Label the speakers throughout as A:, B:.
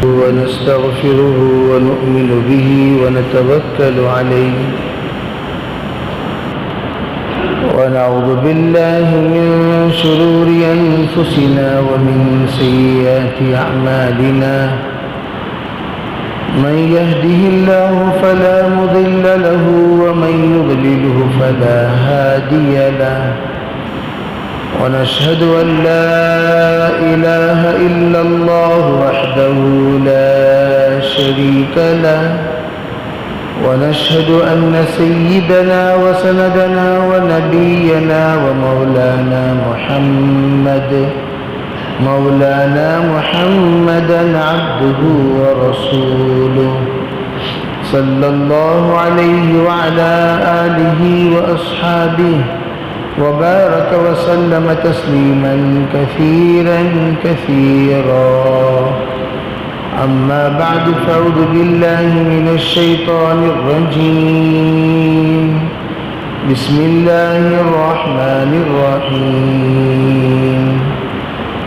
A: ونستغفره ونؤمن به ونتوكل عليه ونعوذ بالله من شرور أنفسنا ومن سيئات أعمالنا من يهده الله فلا مضل له ومن يضلله فلا هادي له ونشهد أن لا إله إلا الله وحده لا شريك له ونشهد أن سيدنا وسندنا ونبينا ومولانا محمدا عبده ورسوله صلى الله عليه وعلى آله وأصحابه وبارك وسلم تسليما كثيرا أما بعد فأعوذ بالله من الشيطان الرجيم بسم الله الرحمن الرحيم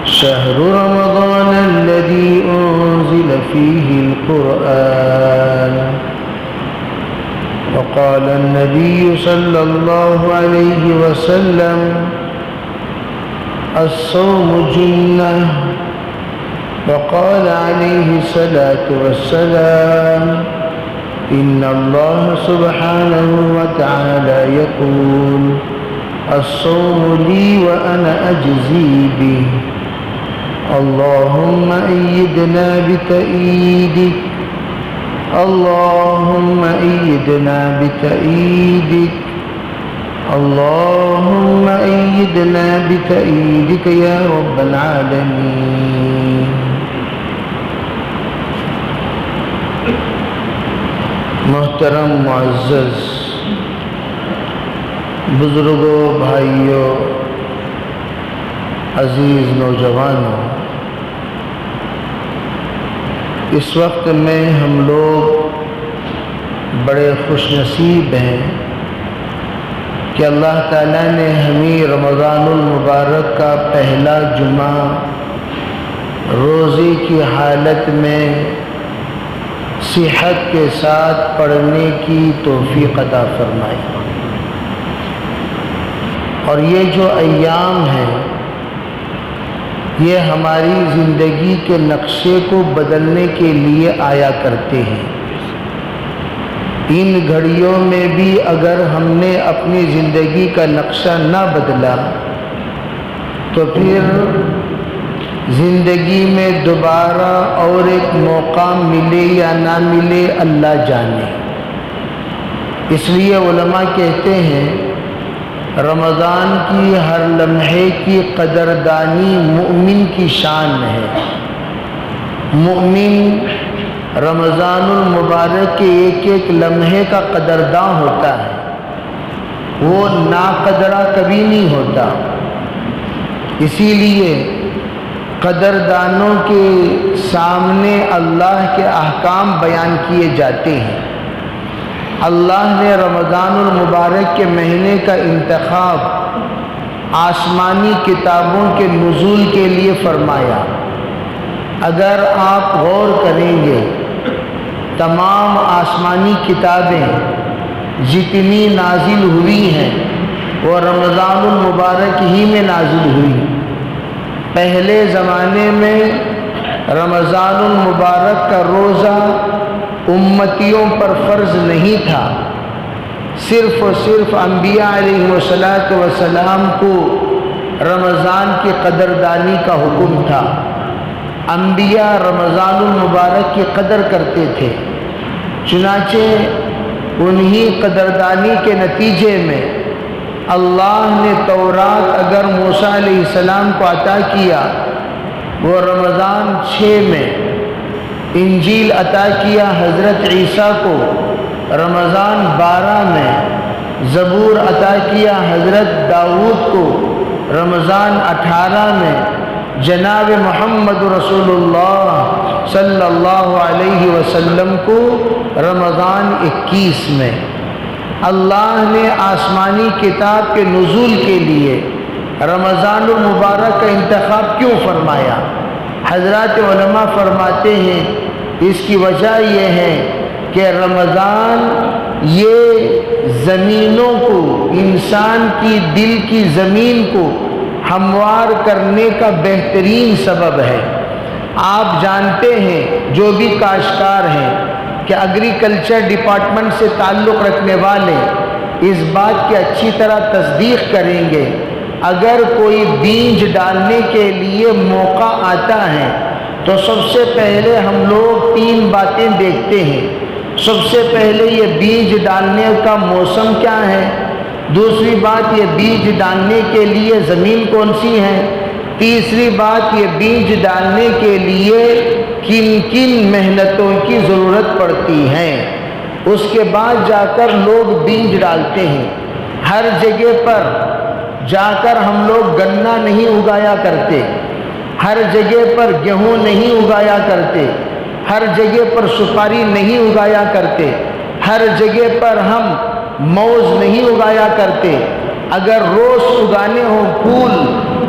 A: شهر رمضان الذي أنزل فيه القرآن وقال النبي صلى الله عليه وسلم الصوم جنة وقال عليه الصلاة والسلام إن الله سبحانه وتعالى يقول الصوم لي وأنا أجزي به اللهم أيدنا بتأييدك اللهم أيدنا بتأييدك اللهم أيدنا بتأييدك يا رب العالمين محترم معزز بزرگوں بھائیوں عزیز نوجوانوں، اس وقت میں ہم لوگ بڑے خوش نصیب ہیں کہ اللہ تعالیٰ نے ہمیں رمضان المبارک کا پہلا جمعہ روزے کی حالت میں صحت کے ساتھ پڑھنے کی توفیق عطا فرمائی، اور یہ جو ایام ہیں یہ ہماری زندگی کے نقشے کو بدلنے کے لیے آیا کرتے ہیں۔ ان گھڑیوں میں بھی اگر ہم نے اپنی زندگی کا نقشہ نہ بدلا تو پھر زندگی میں دوبارہ اور ایک موقع ملے یا نہ ملے اللہ جانے۔ اس لیے علماء کہتے ہیں رمضان کی ہر لمحے کی قدردانی مومن کی شان ہے۔ مومن رمضان المبارک کے ایک ایک لمحے کا قدرداں ہوتا ہے، وہ ناقدرہ کبھی نہیں ہوتا۔ اسی لیے قدردانوں کے سامنے اللہ کے احکام بیان کیے جاتے ہیں۔ اللہ نے رمضان المبارک کے مہینے کا انتخاب آسمانی کتابوں کے نزول کے لیے فرمایا۔ اگر آپ غور کریں گے تمام آسمانی کتابیں جتنی نازل ہوئی ہیں وہ رمضان المبارک ہی میں نازل ہوئی۔ پہلے زمانے میں رمضان المبارک کا روزہ امتیوں پر فرض نہیں تھا، صرف اور صرف انبیاء علیہ السلام کو رمضان کی قدردانی کا حکم تھا۔ انبیاء رمضان المبارک کی قدر کرتے تھے، چنانچہ انہی قدردانی کے نتیجے میں اللہ نے تورات اگر موسیٰ علیہ السلام کو عطا کیا وہ رمضان 6 میں، انجیل عطا کیا حضرت عیسیٰ کو رمضان 12 میں، زبور عطا کیا حضرت داؤد کو رمضان 18 میں، جناب محمد رسول اللہ صلی اللہ علیہ وسلم کو رمضان 21 میں۔ اللہ نے آسمانی کتاب کے نزول کے لیے رمضان المبارک کا انتخاب کیوں فرمایا؟ حضرات علماء فرماتے ہیں اس کی وجہ یہ ہے کہ رمضان یہ زمینوں کو، انسان کی دل کی زمین کو ہموار کرنے کا بہترین سبب ہے۔ آپ جانتے ہیں جو بھی کاشتکار ہیں کہ ایگریکلچر ڈپارٹمنٹ سے تعلق رکھنے والے اس بات کی اچھی طرح تصدیق کریں گے، اگر کوئی بیج ڈالنے کے لیے موقع آتا ہے تو سب سے پہلے ہم لوگ 3 باتیں دیکھتے ہیں۔ سب سے پہلے یہ بیج ڈالنے کا موسم کیا ہے، دوسری بات یہ بیج ڈالنے کے لیے زمین کون سی ہے، تیسری بات یہ بیج ڈالنے کے لیے کن کن محنتوں کی ضرورت پڑتی ہے۔ اس کے بعد جا کر لوگ بیج ڈالتے ہیں۔ ہر جگہ پر جا کر ہم لوگ گنا نہیں اگایا کرتے، ہر جگہ پر گیہوں نہیں اگایا کرتے، ہر جگہ پر سپاری نہیں اگایا کرتے، ہر جگہ پر ہم موز نہیں اگایا کرتے۔ اگر روز اگانے ہوں پھول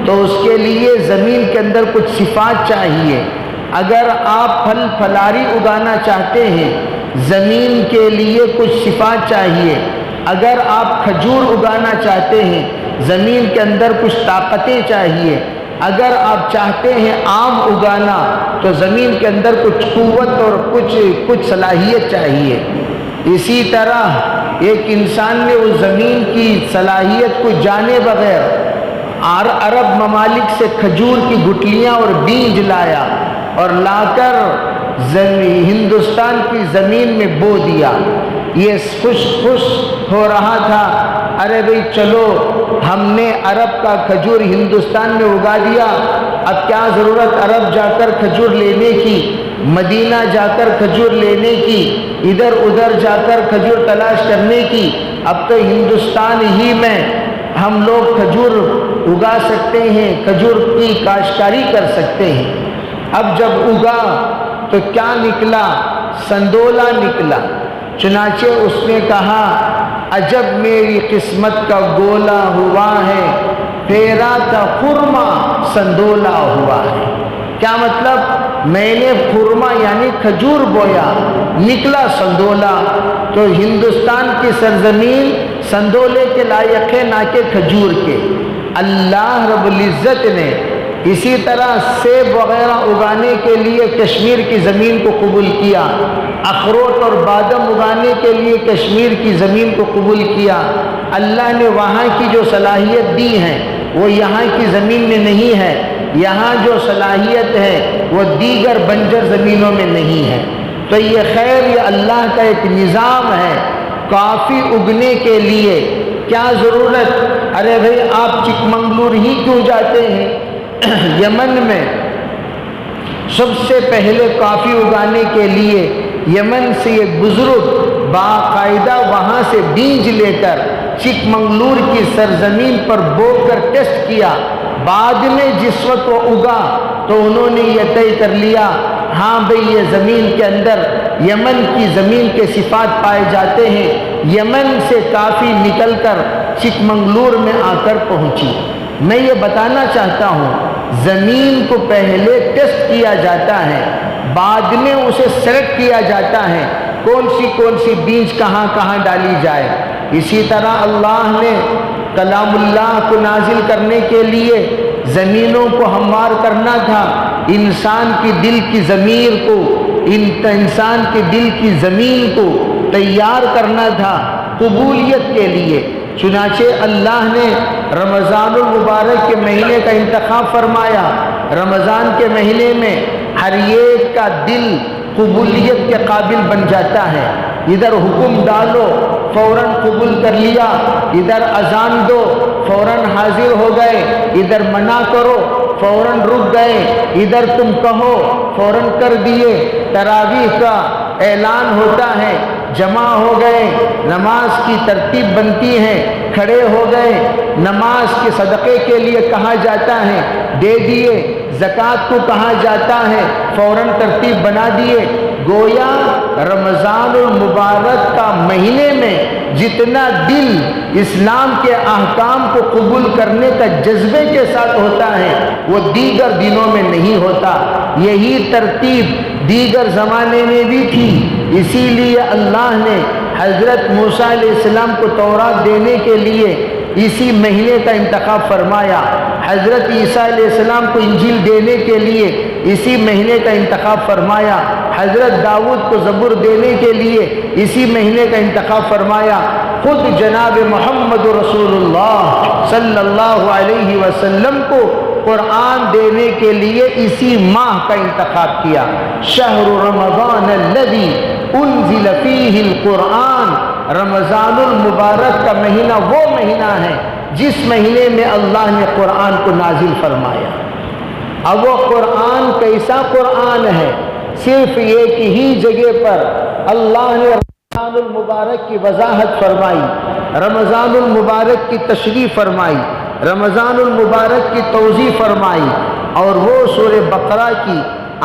A: تو اس کے لیے زمین کے اندر کچھ صفات چاہیے۔ اگر آپ پھل پھلاری اگانا چاہتے ہیں زمین کے لیے کچھ صفات چاہیے۔ اگر آپ کھجور اگانا چاہتے ہیں زمین کے اندر کچھ طاقتیں چاہیے۔ اگر آپ چاہتے ہیں آم اگانا تو زمین کے اندر کچھ قوت اور کچھ صلاحیت چاہیے۔ اسی طرح ایک انسان نے اس زمین کی صلاحیت کو جانے بغیر عرب ممالک سے کھجور کی گٹلیاں اور بیج لایا اور لا کر ہندوستان کی زمین میں بو دیا۔ یہ خوش ہو رہا تھا، ارے بھئی چلو ہم نے عرب کا کھجور ہندوستان میں اگا دیا، اب کیا ضرورت عرب جا کر کھجور لینے کی، مدینہ جا کر کھجور لینے کی، ادھر ادھر جا کر کھجور تلاش کرنے کی، اب تو ہندوستان ہی میں ہم لوگ کھجور اگا سکتے ہیں، کھجور کی کاشتکاری کر سکتے ہیں۔ اب جب اگا تو کیا نکلا؟ سندولا نکلا۔ چنانچہ اس نے کہا عجب میری قسمت کا گولا ہوا ہے، تیرا کا خرما سندولا ہوا ہے۔ کیا مطلب؟ میں نے خرما یعنی کھجور بویا، نکلا سندولا۔ تو ہندوستان کی سرزمین سندولے کے لائق ہے نہ کہ کھجور کے۔ اللہ رب العزت نے اسی طرح سیب وغیرہ اگانے کے لیے کشمیر کی زمین کو قبول کیا، اخروٹ اور بادام اگانے کے لیے کشمیر کی زمین کو قبول کیا۔ اللہ نے وہاں کی جو صلاحیت دی ہے وہ یہاں کی زمین میں نہیں ہے، یہاں جو صلاحیت ہے وہ دیگر بنجر زمینوں میں نہیں ہے۔ تو یہ خیر یہ اللہ کا ایک نظام ہے۔ کافی اگنے کے لیے کیا ضرورت؟ ارے بھائی آپ چکمنگلور ہی کیوں جاتے ہیں؟ یمن میں سب سے پہلے کافی اگانے کے لیے یمن سے ایک بزرگ باقاعدہ وہاں سے بیج لے کر چکمنگلور کی سرزمین پر بو کر ٹیسٹ کیا۔ بعد میں جس وقت وہ اگا تو انہوں نے یہ طے کر لیا ہاں بھئی یہ زمین کے اندر یمن کی زمین کے صفات پائے جاتے ہیں۔ یمن سے کافی نکل کر چکمنگلور میں آ کر پہنچی۔ میں یہ بتانا چاہتا ہوں زمین کو پہلے ٹیسٹ کیا جاتا ہے، بعد میں اسے سلیکٹ کیا جاتا ہے کون سی بیج کہاں کہاں ڈالی جائے۔ اسی طرح اللہ نے کلام اللہ کو نازل کرنے کے لیے زمینوں کو ہموار کرنا تھا، انسان کی دل کی ضمیر کو، انسان کے دل کی زمین کو تیار کرنا تھا قبولیت کے لیے۔ چنانچہ اللہ نے رمضان المبارک کے مہینے کا انتخاب فرمایا۔ رمضان کے مہینے میں ہر ایک کا دل قبولیت کے قابل بن جاتا ہے۔ ادھر حکم ڈالو فوراً قبول کر لیا، ادھر اذان دو فوراً حاضر ہو گئے، ادھر منع کرو فوراً رک گئے، ادھر تم کہو فوراً کر دیے۔ تراویح کا اعلان ہوتا ہے، جمع ہو گئے، نماز کی ترتیب بنتی ہے، کھڑے ہو گئے، نماز کے صدقے کے لیے کہا جاتا ہے دے دیے، زکوٰۃ کو کہا جاتا ہے فوراً ترتیب بنا دیے۔ گویا رمضان المبارک کا مہینے میں جتنا دل اسلام کے احکام کو قبول کرنے کا جذبے کے ساتھ ہوتا ہے وہ دیگر دنوں میں نہیں ہوتا۔ یہی ترتیب دیگر زمانے میں بھی تھی، اسی لیے اللہ نے حضرت موسیٰ علیہ السلام کو تورات دینے کے لیے اسی مہینے کا انتخاب فرمایا، حضرت عیسیٰ علیہ السلام کو انجیل دینے کے لیے اسی مہینے کا انتخاب فرمایا، حضرت داؤد کو زبور دینے کے لیے اسی مہینے کا انتخاب فرمایا، خود جناب محمد رسول اللہ صلی اللہ علیہ وسلم کو قرآن دینے کے لیے اسی ماہ کا انتخاب کیا۔ شہر رمضان الذی انزل فیہ القرآن، رمضان المبارک کا مہینہ وہ مہینہ ہے جس مہینے میں اللہ نے قرآن کو نازل فرمایا۔ اب وہ قرآن کیسا قرآن ہے؟ صرف ایک ہی جگہ پر اللہ نے رمضان المبارک کی وضاحت فرمائی، رمضان المبارک کی تشریح فرمائی، رمضان المبارک کی توضیح فرمائی، اور وہ سورہ بقرہ کی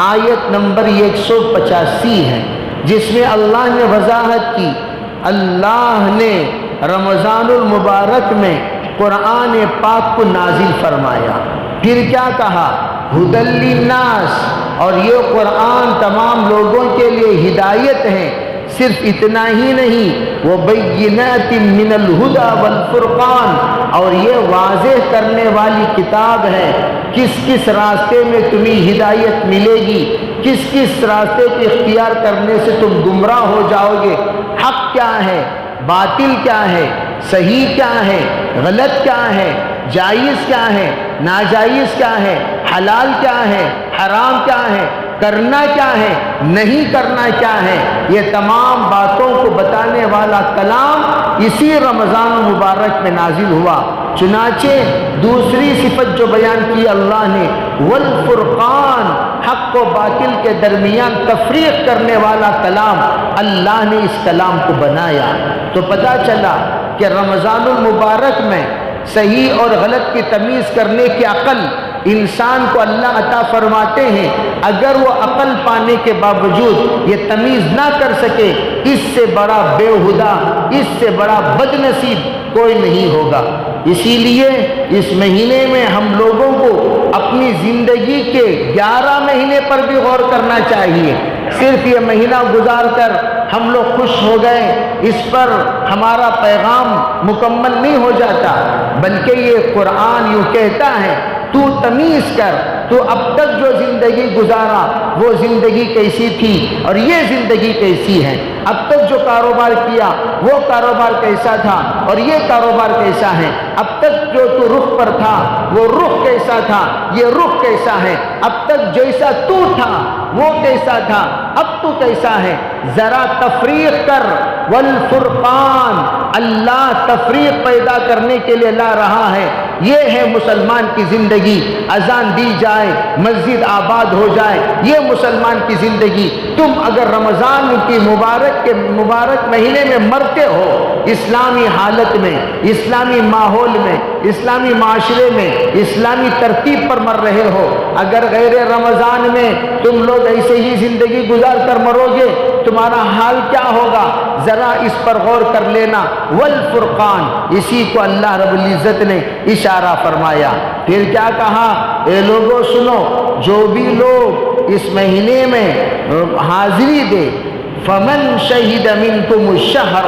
A: آیت نمبر 185 ہے جس میں اللہ نے وضاحت کی۔ اللہ نے رمضان المبارک میں قرآن پاک کو نازل فرمایا، پھر کیا کہا؟ ھدی للناس، اور یہ قرآن تمام لوگوں کے لیے ہدایت ہے۔ صرف اتنا ہی نہیں، وَبَيِّنَاتٍ مِّنَ الْهُدَى وَالْفُرْقَانِ، اور یہ واضح کرنے والی کتاب ہے کس کس راستے میں تمہیں ہدایت ملے گی، کس کس راستے کو اختیار کرنے سے تم گمراہ ہو جاؤ گے، حق کیا ہے، باطل کیا ہے، صحیح کیا ہے، غلط کیا ہے، جائز کیا ہے، ناجائز کیا ہے، حلال کیا ہے، حرام کیا ہے، کرنا کیا ہے، نہیں کرنا کیا ہے، یہ تمام باتوں کو بتانے والا کلام اسی رمضان مبارک میں نازل ہوا۔ چنانچہ دوسری صفت جو بیان کی اللہ نے، والفرقان، حق و باطل کے درمیان تفریق کرنے والا کلام، اللہ نے اس کلام کو بنایا۔ تو پتہ چلا کہ رمضان المبارک میں صحیح اور غلط کی تمیز کرنے کی عقل انسان کو اللہ عطا فرماتے ہیں۔ اگر وہ عقل پانے کے باوجود یہ تمیز نہ کر سکے، اس سے بڑا بےہودہ، اس سے بڑا بد نصیب کوئی نہیں ہوگا۔ اسی لیے اس مہینے میں ہم لوگوں کو اپنی زندگی کے 11 مہینے پر بھی غور کرنا چاہیے۔ صرف یہ مہینہ گزار کر ہم لوگ خوش ہو گئے، اس پر ہمارا پیغام مکمل نہیں ہو جاتا، بلکہ یہ قرآن یوں کہتا ہے، تو تمیز کر، تو اب تک جو زندگی گزارا وہ زندگی کیسی تھی اور یہ زندگی کیسی ہے، اب تک جو کاروبار کیا وہ کاروبار کیسا تھا اور یہ کاروبار کیسا ہے، اب تک جو تو رخ پر تھا وہ رخ کیسا تھا، یہ رخ کیسا ہے، اب تک جیسا تو تھا وہ کیسا تھا، اب تو کیسا ہے، ذرا تفریق کر۔ والفرقان، اللہ تفریق پیدا کرنے کے لیے لا رہا ہے۔ یہ ہے مسلمان کی زندگی، اذان دی جائے، مسجد آباد ہو جائے، یہ مسلمان کی زندگی۔ تم اگر رمضان کی مبارک مہینے میں مرتے ہو، اسلامی حالت میں، اسلامی ماحول میں، اسلامی معاشرے میں، اسلامی ترتیب پر مر رہے ہو، اگر غیر رمضان میں تم لوگ ایسے ہی زندگی گزار کر مرو گے، تمہارا حال کیا ہوگا؟ ذرا اس پر غور کر لینا۔ والفرقان، اسی کو اللہ رب العزت نے اشارہ فرمایا۔ پھر کیا کہا؟ اے لوگوں سنو، جو بھی لوگ اس مہینے میں حاضری دے، فمن شہد منکم الشہر،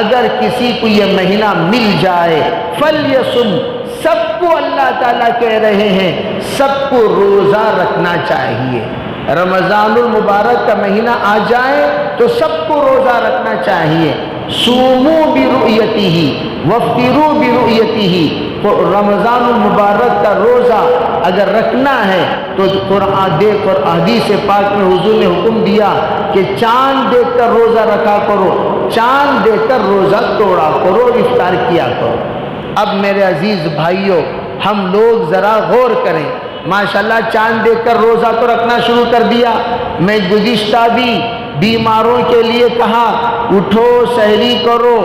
A: اگر کسی کو یہ مہینہ مل جائے، فلیصم، سب کو اللہ تعالیٰ کہہ رہے ہیں سب کو روزہ رکھنا چاہیے۔ رمضان المبارک کا مہینہ آ جائے تو سب کو روزہ رکھنا چاہیے۔ صوموا برؤیتہ وافطروا برؤیتہ، رمضان المبارک کا روزہ اگر رکھنا ہے تو قرآن دیکھ اور حدیث پاک میں حضور نے حکم دیا کہ چاند دیکھ کر روزہ رکھا کرو، چاند دیکھ کر روزہ توڑا کرو، افطار کیا کرو۔ اب میرے عزیز بھائیوں، ہم لوگ ذرا غور کریں۔ ماشاءاللہ چاند دیکھ کر روزہ تو رکھنا شروع کر دیا۔ میں گزشتہ بھی بیماروں کے لیے کہا، اٹھو سحری کرو،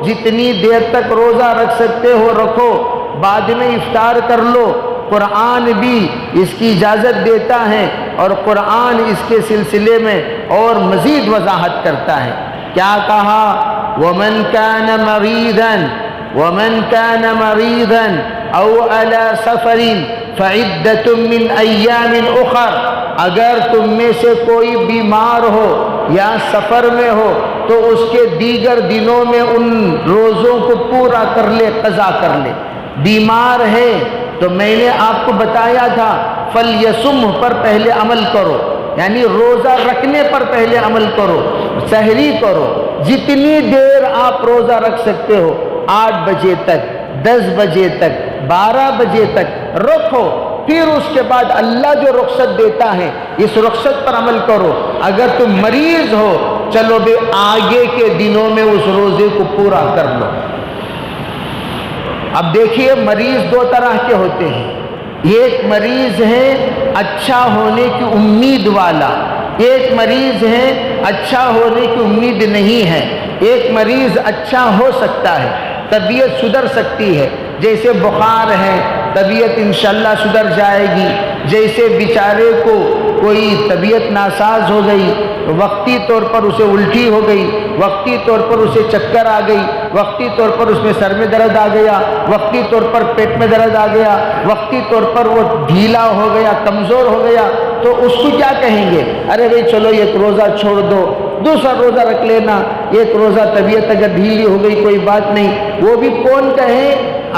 A: جتنی دیر تک روزہ رکھ سکتے ہو رکھو، بعد میں افطار کر لو۔ قرآن بھی اس کی اجازت دیتا ہے اور قرآن اس کے سلسلے میں اور مزید وضاحت کرتا ہے۔ کیا کہا؟ وَمَنْ كَانَ مَرِيضًا او علی سفر فعدۃ من ایام اخر، اگر تم میں سے کوئی بیمار ہو یا سفر میں ہو تو اس کے دیگر دنوں میں ان روزوں کو پورا کر لے، قضا کر لے۔ بیمار ہے تو میں نے آپ کو بتایا تھا فلیصم پر پہلے عمل کرو، یعنی روزہ رکھنے پر پہلے عمل کرو، سحری کرو، جتنی دیر آپ روزہ رکھ سکتے ہو، 8 بجے تک، 10 بجے تک، 12 بجے تک رکھو، پھر اس کے بعد اللہ جو رخصت دیتا ہے اس رخصت پر عمل کرو۔ اگر تم مریض ہو چلو بے آگے کے دنوں میں اس روزے کو پورا کر لو۔ اب دیکھیے مریض 2 طرح کے ہوتے ہیں، ایک مریض ہے اچھا ہونے کی امید والا، ایک مریض ہے اچھا ہونے کی امید نہیں ہے۔ ایک مریض اچھا ہو سکتا ہے، طبیعت سدھر سکتی ہے، جیسے بخار ہے طبیعت انشاءاللہ سدھر جائے گی، جیسے بیچارے کو کوئی طبیعت ناساز ہو گئی، وقتی طور پر اسے الٹی ہو گئی، وقتی طور پر اسے چکر آ گئی، وقتی طور پر اس میں سر میں درد آ گیا، وقتی طور پر پیٹ میں درد آ گیا، وقتی طور پر وہ ڈھیلا ہو گیا، کمزور ہو گیا، تو اس کو کیا کہیں گے؟ ارے بھائی چلو ایک روزہ چھوڑ دو، دوسرا روزہ رکھ لینا، ایک روزہ طبیعت اگر ڈھیلی ہو گئی کوئی بات نہیں۔ وہ بھی کون کہے؟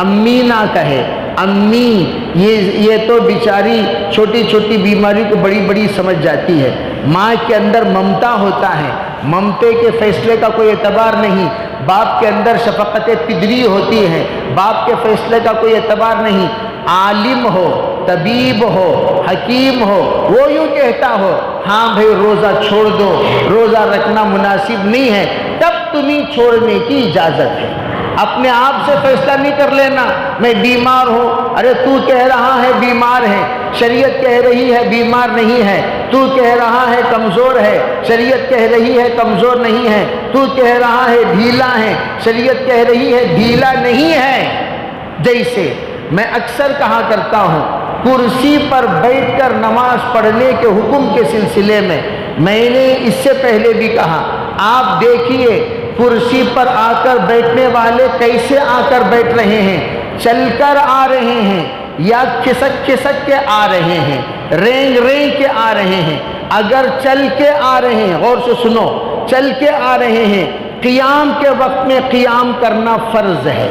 A: امی نہ کہے۔ امی یہ تو بیچاری چھوٹی چھوٹی بیماری کو بڑی بڑی سمجھ جاتی ہے۔ ماں کے اندر ممتا ہوتا ہے، ممتے کے فیصلے کا کوئی اعتبار نہیں۔ باپ کے اندر شفقت پدری ہوتی ہے، باپ کے فیصلے کا کوئی اعتبار نہیں۔ عالم ہو، طبیب ہو، حکیم ہو، وہ یوں کہتا ہو ہاں بھائی روزہ چھوڑ دو، روزہ رکھنا مناسب نہیں ہے، تب تمہیں چھوڑنے کی اجازت ہے۔ اپنے آپ سے فیصلہ نہیں کر لینا میں بیمار ہوں، ارے تو کہہ رہا ہے بیمار ہے، شریعت کہہ رہی ہے بیمار نہیں ہے، تو کہہ رہا ہے کمزور ہے، شریعت کہہ رہی ہے کمزور نہیں ہے، تو کہہ رہا ہے ڈھیلا ہے، شریعت کہہ رہی ہے ڈھیلا نہیں ہے۔ جیسے میں اکثر کہا کرتا ہوں، کرسی پر بیٹھ کر نماز پڑھنے کے حکم کے سلسلے میں میں نے اس سے پہلے بھی کہا، آپ دیکھیے کرسی پر آ کر بیٹھنے والے کیسے آ کر بیٹھ رہے ہیں، چل کر آ رہے ہیں یا کھسک کھسک کے آ رہے ہیں، رینگ رینگ کے آ رہے ہیں۔ اگر چل کے آ رہے ہیں، غور سے سنو، چل کے آ رہے ہیں، قیام کے وقت میں قیام کرنا فرض ہے،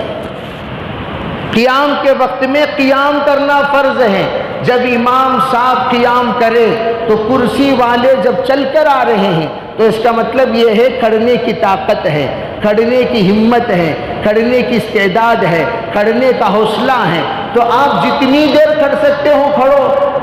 A: قیام کے وقت میں قیام کرنا فرض ہے۔ جب امام صاحب قیام کرے تو کرسی والے جب چل کر آ رہے ہیں تو اس کا مطلب یہ ہے کھڑنے کی طاقت ہے، کھڑنے کی ہمت ہے، کھڑنے کی استعداد ہے، کھڑنے کا حوصلہ ہے۔ تو آپ جتنی دیر کھڑ سکتے ہو کھڑو،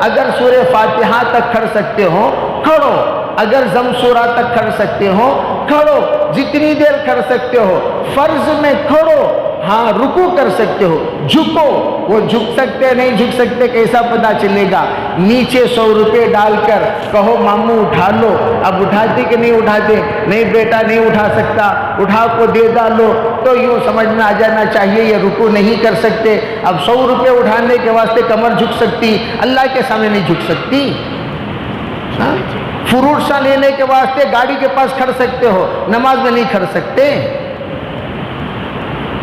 A: اگر سورہ فاتحہ تک کھڑ سکتے ہو کھڑو، اگر ضم سورہ تک کھڑ سکتے ہو کھڑو، جتنی دیر کھڑ سکتے ہو۔ فرض میں کھڑو، ہاں رکوع کر سکتے ہو، جھکو، وہ جھک سکتے نہیں جھک سکتے کیسا پتا چلے گا؟ نیچے 100 روپے ڈال کر کہو ماموں اٹھا لو، اب اٹھاتے کہ نہیں اٹھاتے؟ نہیں بیٹا نہیں اٹھا سکتا، اٹھا کو دے ڈالو، تو یوں سمجھ میں آ جانا چاہیے یہ رکوع نہیں کر سکتے۔ اب 100 روپے اٹھانے کے واسطے کمر جھک سکتی، اللہ کے سامنے نہیں جھک سکتی۔ فروٹ سا لینے کے واسطے گاڑی کے پاس کھڑ سکتے ہو، نماز میں نہیں کھڑ سکتے۔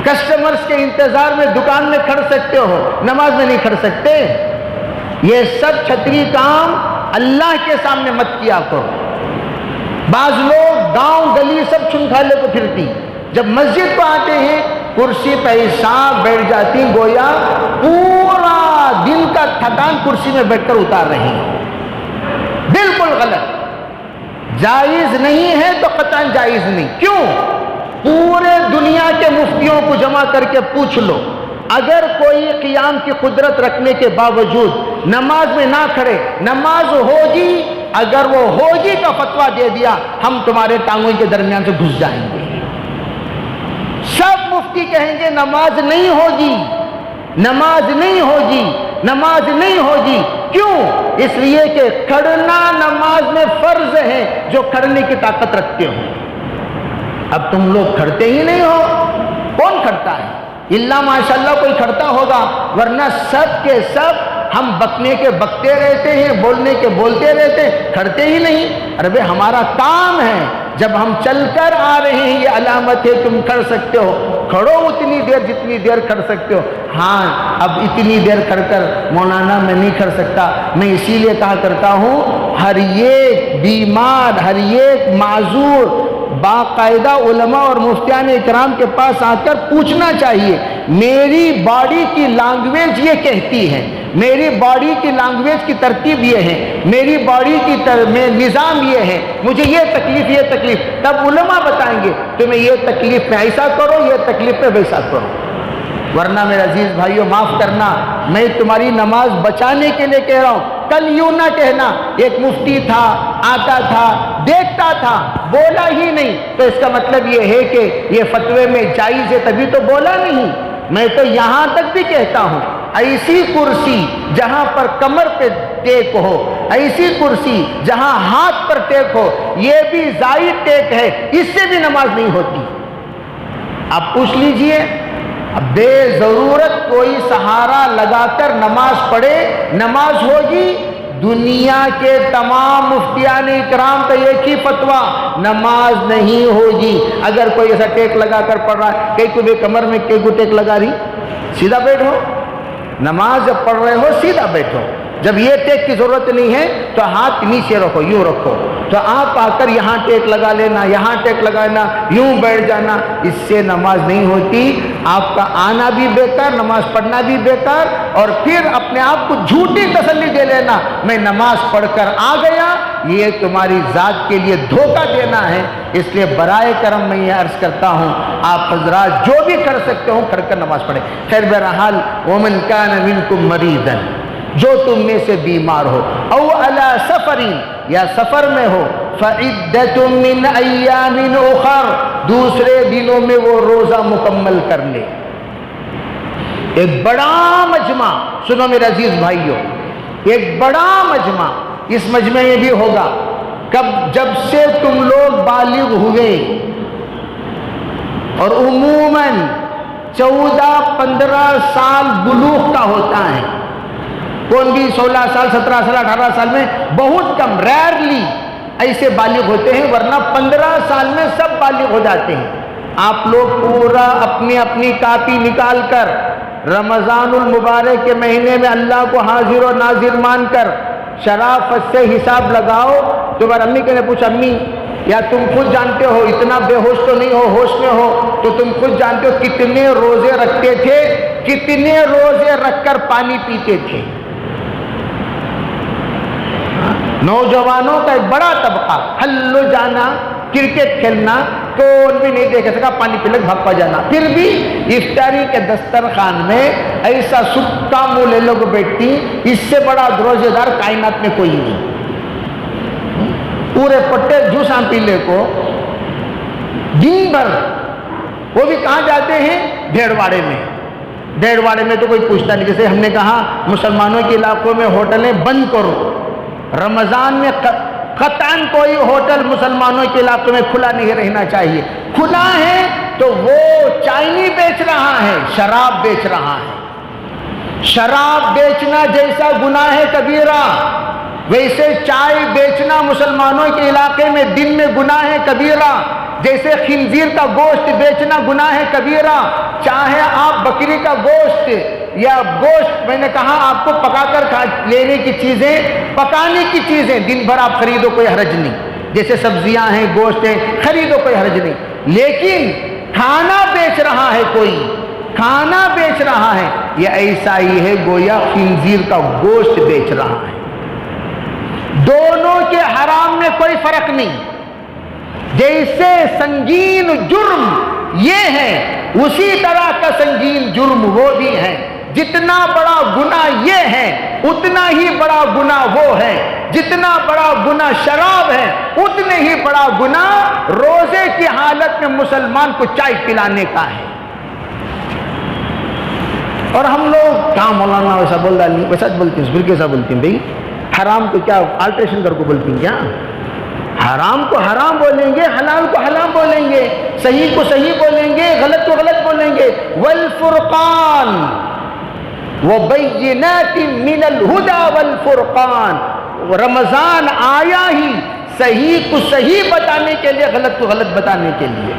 A: کسٹمرز کے انتظار میں دکان میں کھڑ سکتے ہو، نماز میں نہیں کھڑ سکتے۔ یہ سب چھتری کام اللہ کے سامنے مت کیا کرو۔ بعض لوگ گاؤں گلی سب چھنکھالے کو پھرتی، جب مسجد کو آتے ہیں کرسی پہ صاحب بیٹھ جاتی، گویا پورا دن کا تھکان کرسی میں بیٹھ کر اتار رہی ہیں۔ بالکل غلط، جائز نہیں ہے تو قطعاً جائز نہیں۔ کیوں؟ پورے دنیا کے مفتیوں کو جمع کر کے پوچھ لو، اگر کوئی قیام کی قدرت رکھنے کے باوجود نماز میں نہ کھڑے، نماز ہوگی، اگر وہ ہوگی کا فتویٰ دے دیا ہم تمہارے ٹانگوں کے درمیان سے گھس جائیں گے۔ سب مفتی کہیں گے نماز نہیں ہوگی، نماز نہیں ہوگی، نماز نہیں ہوگی۔ کیوں؟ اس لیے کہ کھڑنا نماز میں فرض ہے جو کھڑنے کی طاقت رکھتے ہو۔ اب تم لوگ کھڑتے ہی نہیں ہو، کون کھڑتا ہے؟ اللہ ماشاءاللہ کوئی کھڑتا ہوگا، ورنہ سب کے سب ہم بکنے کے بکتے رہتے ہیں، بولنے کے بولتے رہتے ہیں، کھڑتے ہی نہیں۔ ارے بھائی ہمارا کام ہے، جب ہم چل کر آ رہے ہیں یہ علامت ہے تم کھڑ سکتے ہو، کھڑو اتنی دیر جتنی دیر کھڑ سکتے ہو. ہاں اب اتنی دیر کھڑ کر مولانا میں نہیں کھڑ سکتا. میں اسی لیے کہا کرتا ہوں ہر ایک بیمار، ہر ایک معذور باقاعدہ علماء اور مفتیان اکرام کے پاس آ کر پوچھنا چاہیے میری باڈی کی لینگویج یہ کہتی ہے، میری باڈی کی لینگویج کی ترتیب یہ ہے، میری باڈی کی نظام یہ ہے، مجھے یہ تکلیف. تب علماء بتائیں گے تمہیں یہ تکلیف میں ایسا کرو، یہ تکلیف میں ویسا کرو. ورنہ میرے عزیز بھائیو معاف کرنا، میں تمہاری نماز بچانے کے لیے کہہ رہا ہوں. کل یوں نہ کہنا ایک مفتی تھا، آتا تھا، دیکھتا تھا، بولا ہی نہیں، تو اس کا مطلب یہ ہے کہ یہ فتوے میں جائز ہے تبھی تو بولا نہیں. میں تو یہاں تک بھی کہتا ہوں ایسی کرسی جہاں پر کمر پہ ٹیک ہو، ایسی کرسی جہاں ہاتھ پر ٹیک ہو، یہ بھی زائد ٹیک ہے، اس سے بھی نماز نہیں ہوتی. آپ پوچھ لیجئے بے ضرورت کوئی سہارا لگا کر نماز پڑھے نماز ہوگی. دنیا کے تمام مفتیان اکرام کا ایک ہی فتویٰ، نماز نہیں ہوگی. اگر کوئی ایسا ٹیک لگا کر پڑھ رہا ہے، کئی کو کمر میں کئی کو ٹیک لگا رہی، سیدھا بیٹھو. نماز جب پڑھ رہے ہو سیدھا بیٹھو. جب یہ ٹیک کی ضرورت نہیں ہے تو ہاتھ نیچے رکھو، یوں رکھو. تو آپ آ کر یہاں ٹیک لگا لینا، یہاں ٹیک لگانا، یوں بیٹھ جانا، اس سے نماز نہیں ہوتی. آپ کا آنا بھی بیکار، نماز پڑھنا بھی بیکار، اور پھر اپنے آپ کو جھوٹی تسلی دے لینا میں نماز پڑھ کر آ گیا، یہ تمہاری ذات کے لیے دھوکہ دینا ہے. اس لیے برائے کرم میں یہ عرض کرتا ہوں آپ حضرات جو بھی کر سکتے ہو کھڑ کر نماز پڑھیں. خیر بہرحال ومن کان منکم مریضا، جو تم میں سے بیمار ہو، او علی سفر، یا سفر میں ہو، فعدۃ من ایام اخر، دوسرے دنوں میں وہ روزہ مکمل کر لے. ایک بڑا مجمع، سنو میرے عزیز بھائیو، ایک بڑا مجمع اس مجمع میں بھی ہوگا جب سے تم لوگ بالغ ہوئے، اور عموماً 14-15 سال بلوغ کا ہوتا ہے. کون بھی 16 سال 17 سال 18 سال میں بہت کم، ریئرلی ایسے بالغ ہوتے ہیں، ورنہ 15 سال میں سب بالغ ہو جاتے ہیں. آپ لوگ پورا اپنی اپنی کاپی نکال کر رمضان المبارک کے مہینے میں اللہ کو حاضر و ناظر مان کر شرافت سے حساب لگاؤ. تو بار امی نے پوچھا امی یا تم خود جانتے ہو، اتنا بے ہوش تو نہیں ہو، ہوش میں ہو تو تم خود جانتے ہو کتنے روزے رکھتے تھے، کتنے روزے رکھ کر پانی پیتے تھے. نوجوانوں کا ایک بڑا طبقہ ہلو جانا، کرکٹ کھیلنا، کون بھی نہیں دیکھ سکا، پانی پی لگ بھاگ جانا. پھر بھی افطاری کے دسترخوان میں ایسا سکا منہ لے لوگ بیٹھتی، اس سے بڑا روزے دار کائنات میں کوئی نہیں. پورے پٹے جوساں پیلے کو دن بھر، وہ بھی کہاں جاتے ہیں؟ بھیڑواڑے میں. بھیڑواڑے میں تو کوئی پوچھتا نہیں. جیسے ہم نے کہا مسلمانوں کے علاقوں میں ہوٹلیں بند کرو، رمضان میں قطعاً کوئی ہوٹل مسلمانوں کے علاقے میں کھلا نہیں رہنا چاہیے. کھلا ہے تو وہ چائنی بیچ رہا ہے، شراب بیچ رہا ہے. شراب بیچنا جیسا گناہ ہے کبیرہ، ویسے چائے بیچنا مسلمانوں کے علاقے میں دن میں گناہ ہے کبیرہ. جیسے خنزیر کا گوشت بیچنا گناہ ہے کبیرہ. چاہے آپ بکری کا گوشت یا گوشت، میں نے کہا آپ کو پکا کر لینے کی چیزیں، پکانے کی چیزیں دن بھر آپ خریدو، کوئی حرج نہیں. جیسے سبزیاں ہیں، گوشت ہے، خریدو، کوئی حرج نہیں. لیکن کھانا بیچ رہا ہے، کوئی کھانا بیچ رہا ہے، یہ ایسا ہی ہے گویا خنزیر کا گوشت بیچ رہا ہے. دونوں کے حرام میں کوئی فرق نہیں. جیسے سنگین جرم یہ ہے، اسی طرح کا سنگین جرم وہ بھی ہے. جتنا بڑا گناہ یہ ہے اتنا ہی بڑا گناہ وہ ہے. جتنا بڑا گناہ شراب ہے اتنے ہی بڑا گناہ روزے کی حالت میں مسلمان کو چائے پلانے کا ہے. اور ہم لوگ کہاں مولانا ویسا بول رہا نہیں، ویسا بولتے ہیں، پھر کیسا بولتے ہیں بھائی؟ حرام کو کیا آلٹریشن کر کو بولتی ہیں کیا؟ حرام کو حرام بولیں گے، حلال کو حلال بولیں گے، صحیح کو صحیح بولیں گے، غلط کو غلط بولیں گے. والفرقان وبینات من الہدی والفرقان. رمضان آیا ہی صحیح کو صحیح بتانے کے لیے، غلط کو غلط بتانے کے لیے.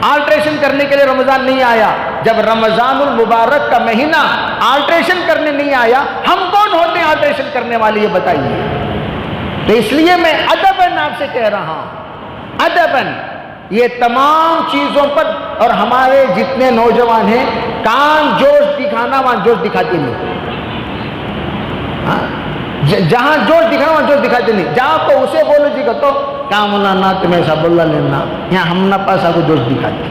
A: آلٹریشن کرنے کے لیے رمضان نہیں آیا. جب رمضان المبارک کا مہینہ آلٹریشن کرنے نہیں آیا، ہم کون ہوتے ہیں آلٹریشن کرنے والے، یہ بتائیے. تو اس لیے میں ادباً آپ سے کہہ رہا ہوں، ادباً یہ تمام چیزوں پر، اور ہمارے جتنے نوجوان ہیں کہاں جوش دکھانا وہاں جوش دکھاتے نہیں. جہاں جوش دکھانا وہاں جوش دکھاتے نہیں. جہاں کو اسے بولو جی کہ تو کیا مولانا تمہیں ایسا بولا لینا، یہاں ہم نہ پاسا کو جوش دکھاتے.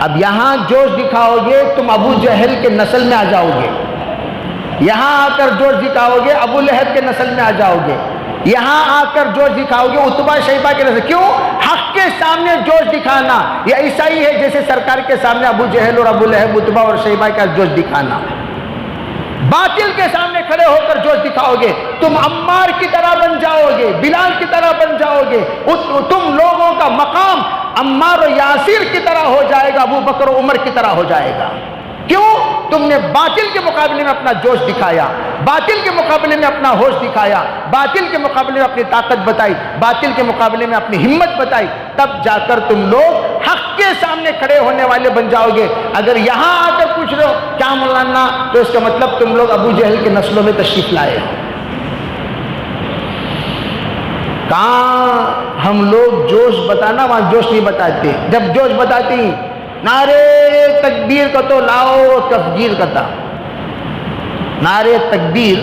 A: اب یہاں جوش دکھاؤ گے تم ابو جہل کے نسل میں آ جاؤ گے، یہاں آ کر جوش دکھاؤ گے ابو لہب کے نسل میں آ جاؤ گے، یہاں آ کر جوش دکھاؤ گے عتبہ شیبہ کے نسل. کیوں؟ حق کے سامنے جوش دکھانا یہ ایسا ہی ہے جیسے سرکار کے سامنے ابو جہل اور ابو لہب عتبہ اور شیبہ کا جوش دکھانا. باطل کے سامنے کھڑے ہو کر جوش دکھاؤ گے تم عمار کی طرح بن جاؤ گے، بلال کی طرح بن جاؤ گے. تم لوگوں کا مقام عمار و یاسر کی طرح ہو جائے گا، ابو بکر و عمر کی طرح ہو جائے گا. کیوں؟ تم نے باطل کے مقابلے میں اپنا جوش دکھایا، باطل کے مقابلے میں اپنا ہوش دکھایا، باطل کے مقابلے میں اپنی طاقت بتائی، باطل کے مقابلے میں اپنی ہمت بتائی. تب جا کر تم لوگ حق کے سامنے کھڑے ہونے والے بن جاؤ گے. اگر یہاں آ کر پوچھ رہے ہو کیا مولانا، تو اس کا مطلب تم لوگ ابو جہل کے نسلوں میں تشریف لائے ہو. کہاں ہم لوگ جوش بتانا وہاں جوش نہیں بتاتے. جب جوش بتاتی نعرے تکبیر کا تو لاؤ تفجیر کا تھا، نعرے تکبیر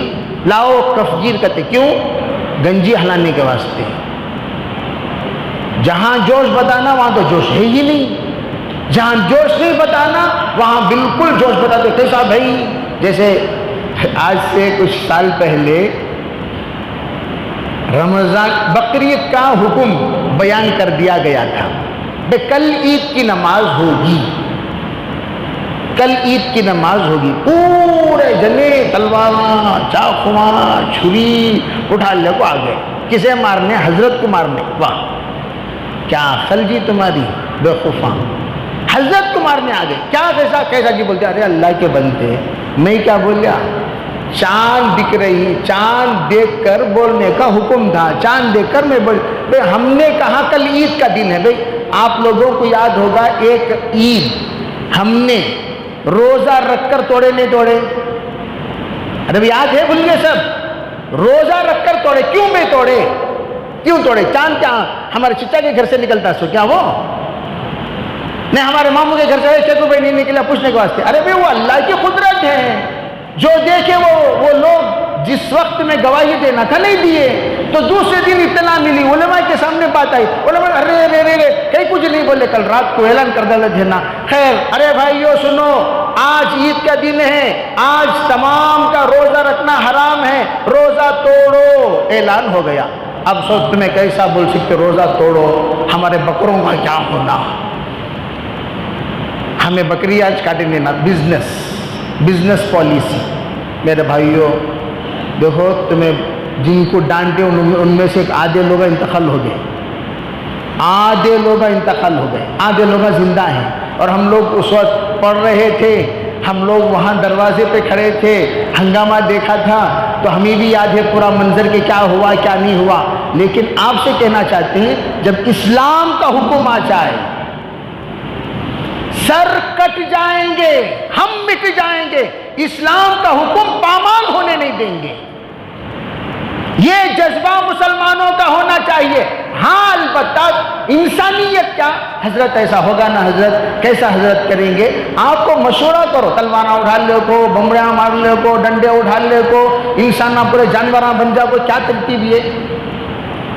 A: لاؤ تفجیر کرتے. کیوں؟ گنجی ہلانے کے واسطے. جہاں جوش بتانا وہاں تو جوش ہے ہی نہیں، جہاں جوش نہیں بتانا وہاں بالکل جوش بتاتے. کیسا بھائی؟ جیسے آج سے کچھ سال پہلے رمضان بقرعید کا حکم بیان کر دیا گیا تھا کہ کل عید کی نماز ہوگی، کل عید کی نماز ہوگی. پورے جنے تلوار چاقواں چھری اٹھا لے کو آ گئے. کسے مارنے؟ حضرت کو مارنے. واہ کیا عقل جی تمہاری بے خوفاں، حضرت کو مارنے آ گئے. کیا کیسا کیسا جی بولتے؟ ارے اللہ کے بندے، میں کیا بولیا، چاند دکھ رہی، چاند دیکھ کر بولنے کا حکم تھا، چاند دیکھ کر میں بول. بھائی ہم نے کہا کل عید کا دن ہے. بھائی آپ لوگوں کو یاد ہوگا ایک عید ہم نے روزہ رکھ کر توڑے نہیں توڑے؟ ارے یاد ہے؟ بھول گئے سب؟ روزہ رکھ کر توڑے. کیوں میں توڑے؟ کیوں توڑے؟ چاند کیا ہمارے چچا کے گھر سے نکلتا سو کیا وہ نہیں ہمارے ماموں کے گھر سے چتو بھائی نہیں نکلا پوچھنے کے واسطے؟ ارے بھائی وہ اللہ کی قدرت ہے، جو دیکھے وہ لوگ جس وقت میں گواہی دینا تھا نہیں دیے، تو دوسرے دن اطلاع ملی، علماء کے سامنے بات آئی. علماء ارے رے رے رے کہیں کچھ نہیں بولے، کل رات کو اعلان کر ڈالا دینا. خیر ارے بھائیو سنو، آج عید کا دن ہے، آج تمام کا روزہ رکھنا حرام ہے، روزہ توڑو. اعلان ہو گیا. اب سوچ تمہیں کیسا بول سکتے روزہ توڑو، ہمارے بکروں کا کیا ہونا، ہمیں بکری آج کاٹیں دینا. Business policy. میرے بھائیو دیکھو، تمہیں جن کو ڈانٹے ان میں سے آدھے لوگ انتقال ہو گئے، آدھے لوگ انتقال ہو گئے، آدھے لوگ زندہ ہیں. اور ہم لوگ اس وقت پڑھ رہے تھے، ہم لوگ وہاں دروازے پہ کھڑے تھے، ہنگامہ دیکھا تھا، تو ہمیں بھی یاد ہے پورا منظر کہ کیا ہوا کیا نہیں ہوا. لیکن آپ سے کہنا چاہتے ہیں جب اسلام کا حکم آ جائے، سر کٹ جائیں گے، ہم مٹ جائیں گے، اسلام کا حکم پامال ہونے نہیں دیں گے. یہ جذبہ مسلمانوں کا ہونا چاہیے. ہاں البتہ انسانیت کیا، حضرت ایسا ہوگا نا حضرت، کیسا حضرت کریں گے، آپ کو مشورہ کرو، تلوارہ اٹھا لے کو، بمبڑیاں مار لے کو، ڈنڈے اٹھا لے کو، انسانہ پورے جانوراں بن جا کو. کیا ترتیب یہ؟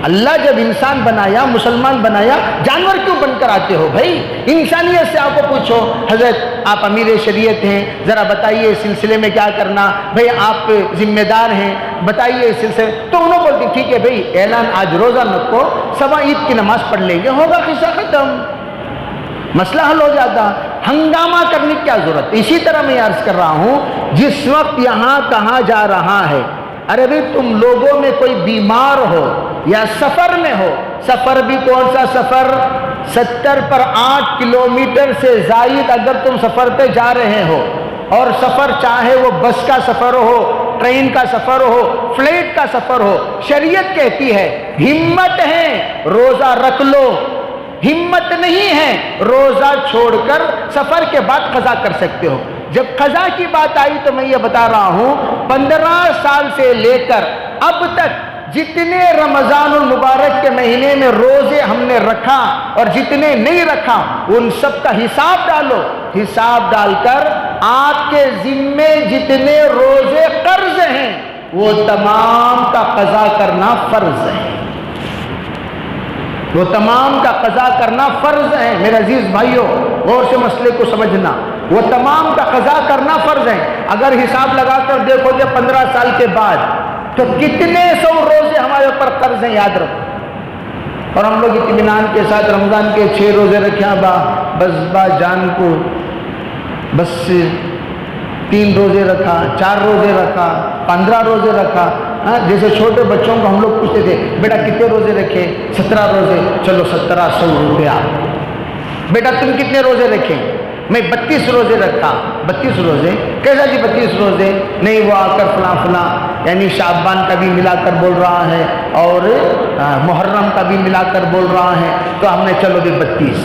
A: اللہ جب انسان بنایا، مسلمان بنایا، جانور کیوں بن کر آتے ہو بھائی؟ انسانیت سے آپ کو پوچھو، حضرت آپ امیر شریعت ہیں، ذرا بتائیے اس سلسلے میں کیا کرنا، بھائی آپ ذمہ دار ہیں، بتائیے اس سلسلے. تو انہوں بولتے ٹھیک ہے بھائی اعلان آج روزہ مت کو، صبح عید کی نماز پڑھ لیں گے، ہوگا قصہ ختم، مسئلہ حل ہو جاتا. ہنگامہ کرنے کی کیا ضرورت؟ اسی طرح میں عرض کر رہا ہوں، جس وقت یہاں کہا جا رہا ہے ارے بھائی تم لوگوں میں کوئی بیمار ہو یا سفر میں ہو، سفر بھی کون سا سفر، 70 پر 8 کلومیٹر سے زائد اگر تم سفر پہ جا رہے ہو، اور سفر چاہے وہ بس کا سفر ہو، ٹرین کا سفر ہو، فلائٹ کا سفر ہو، شریعت کہتی ہے ہمت ہے روزہ رکھ لو، ہمت نہیں ہے روزہ چھوڑ کر سفر کے بعد قضا کر سکتے ہو۔ جب قضا کی بات آئی تو میں یہ بتا رہا ہوں 15 سال سے لے کر اب تک جتنے رمضان المبارک کے مہینے میں روزے ہم نے رکھا اور جتنے نہیں رکھا ان سب کا حساب ڈالو۔ حساب ڈال کر آپ کے ذمے جتنے روزے قرض ہیں وہ تمام کا قضا کرنا فرض ہے، وہ تمام کا قضا کرنا فرض ہے۔ میرے عزیز بھائیوں، غور سے مسئلے کو سمجھنا، وہ تمام کا قضا کرنا فرض ہے۔ اگر حساب لگا کر دیکھو گے 15 سال کے بعد تو کتنے سو روزے ہمارے اوپر قرض ہیں، یاد رکھو۔ اور ہم لوگ اطمینان کے ساتھ رمضان کے 6 روزے رکھے، بس با جان کو بس 3 روزے رکھا، 4 روزے رکھا، 15 روزے رکھا۔ جیسے چھوٹے بچوں کو ہم لوگ پوچھتے تھے بیٹا کتنے روزے رکھے؟ 17 روزے، چلو 1700 روپیہ۔ بیٹا تم کتنے روزے رکھے؟ میں 32 روزے رکھا۔ 32 روزے کیسا جی 32 روزے؟ نہیں وہ آ کر فلاں فلاں یعنی شعبان کا بھی ملا کر بول رہا ہے اور محرم کا بھی ملا کر بول رہا ہے، تو ہم نے چلو بھی 32۔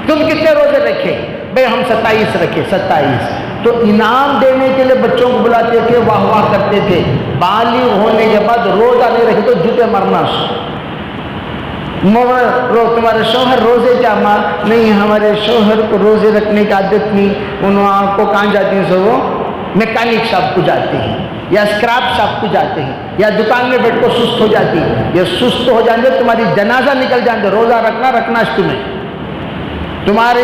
A: تم کتنے روزے رکھے؟ بھائی ہم 27 رکھے۔ 27 تو انعام دینے کے لیے بچوں کو بلاتے تھے، واہ واہ کرتے تھے۔ بالغ ہونے کے بعد روزہ نہیں رکھے تو جوتے مرنا۔ تمہارے شوہر روزے کیا ماں؟ نہیں ہمارے شوہر کو روزے رکھنے کی عادت نہیں، انہوں کو کہاں جاتے ہیں؟ سو وہ میکینک شاپ کو جاتے ہیں یا اسکراپ شاپ کو جاتے ہیں یا دکان میں بیٹھ کو سست ہو جاتی ہے۔ یہ سست ہو جائیں گے تمہاری جنازہ نکل جائیں گے۔ روزہ رکھنا تمہیں، تمہارے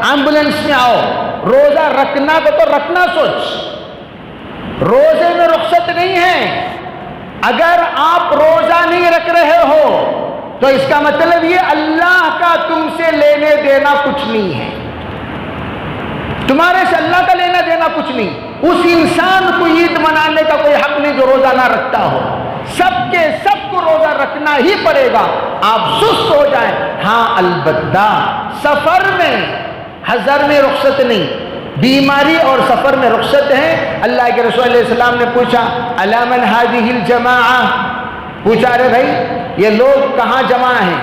A: ایمبولینس میں آؤ، روزہ رکھنا تو رکھنا سوچ۔ روزے میں رخصت نہیں ہے۔ اگر آپ روزہ نہیں رکھ رہے ہو تو اس کا مطلب یہ اللہ کا تم سے لینے دینا کچھ نہیں ہے، تمہارے سے اللہ کا لینا دینا کچھ نہیں۔ اس انسان کو عید منانے کا کوئی حق نہیں جو روزہ نہ رکھتا ہو۔ سب کے سب کو روزہ رکھنا ہی پڑے گا، آپ سست ہو جائیں۔ ہاں البتہ سفر میں حضر میں رخصت نہیں، بیماری اور سفر میں رخصت ہے۔ اللہ کے رسول علیہ السلام نے پوچھا الا من هذه الجماعہ، پوچھا ارے بھائی یہ لوگ کہاں جمع ہیں؟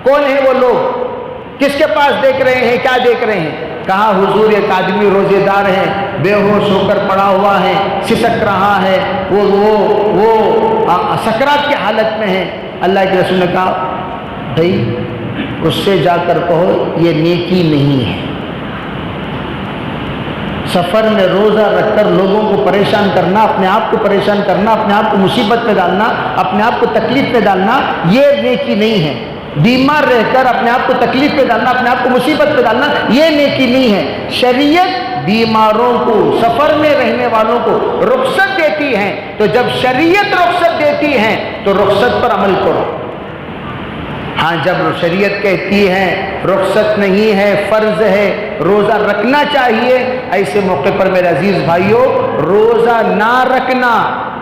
A: کون ہیں وہ لوگ؟ کس کے پاس دیکھ رہے ہیں؟ کیا دیکھ رہے ہیں؟ کہا حضور ایک آدمی روزے دار ہے، بے ہوش ہو کر پڑا ہوا ہے، سسک رہا ہے، وہ سکرات کی حالت میں ہے۔ اللہ کے رسول نے کہا بھائی اس سے جا کر کہو یہ نیکی نہیں ہے۔ سفر میں روزہ رکھ کر لوگوں کو پریشان کرنا، اپنے آپ کو پریشان کرنا، اپنے آپ کو مصیبت میں ڈالنا، اپنے آپ کو تکلیف میں ڈالنا، یہ نیکی نہیں ہے۔ بیمار رہ کر اپنے آپ کو تکلیف میں ڈالنا، اپنے آپ کو مصیبت میں ڈالنا، یہ نیکی نہیں ہے۔ شریعت بیماروں کو، سفر میں رہنے والوں کو رخصت دیتی ہے، تو جب شریعت رخصت دیتی ہے تو رخصت پر عمل کرو۔ ہاں جب شریعت کہتی ہے رخصت نہیں ہے، فرض ہے، روزہ رکھنا چاہیے، ایسے موقع پر میرے عزیز بھائیوں روزہ نہ رکھنا،